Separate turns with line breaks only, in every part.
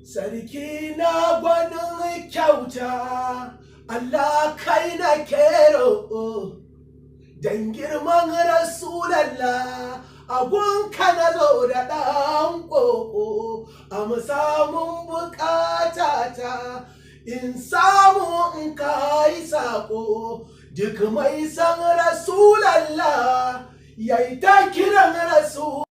Sarki na gwanin kyauta, Allah kai na kero, don girman Rasulallah, agunka na zo da ɗan ƙoƙo, a samun bukatata, in samu in kai saƙo, duk mai san Rasulallah, yayi ta kiran Rasul.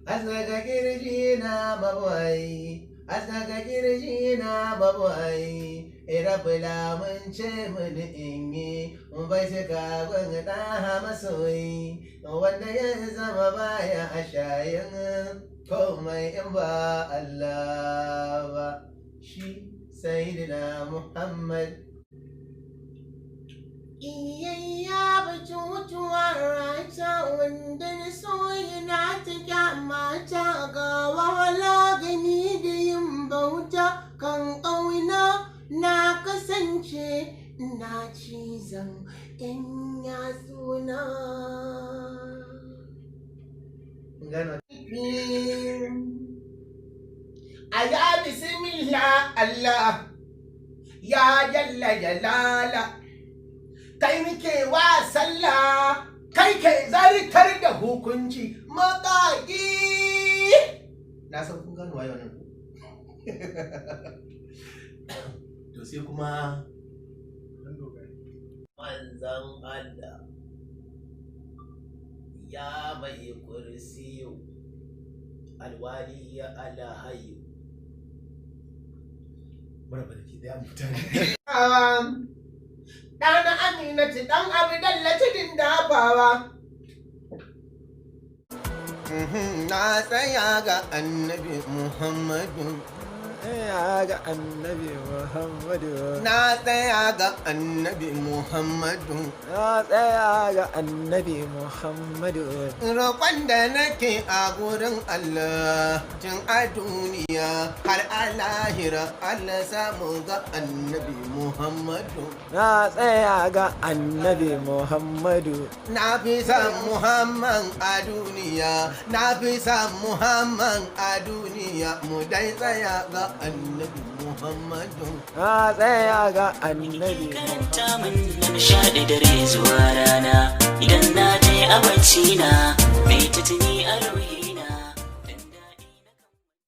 Asaka kirji na mabawai, asaka kirji na mabawai, irabula mun ce mun inyi, bai suka gwangata masoyi, wanda ya zama baya a shayin komai in ba Allah ba, shi Sayyidina Muhammad.
Iyayya batutuwar rata wanda na so yana ta kyamata ga wahala gani da yin bauta kan ƙauna na kasance na cizon ‘yan yatsuna.
Aya bismillah Allah ya jalla jalala, kai muke wa sallah, kai ke zartar da hukunci maƙaƙi. Na san kun gano waye wannan ku. To sai kuma manzan Allah ya mai kursiyo alwali ya alhayu. Mara barki da mutane. Ɗana Aminatu ɗan Abdalla tudun dafawa.
Na tsaya ga Annabi Muhammadu.
Ya ga Annabi Muhammadu.
Na tsaya ga Annabi Muhammadu.
Na tsaya ga Annabi Muhammadu.
Roƙon da nake a gurin Allah tun a duniya har a lahira, Allah samu ga Annabi Muhammadu.
Na tsaya ga Annabi Muhammadu.
Na fi san Muhammad a duniya, na fi san Muhammad a duniya, mu dai tsaya ga Annabi Muhammadu.
Na tsaya ga Annabi
karanta min na nishaɗi dare zuwa rana, idan na je a bacci na mai ta tuni a ruhi.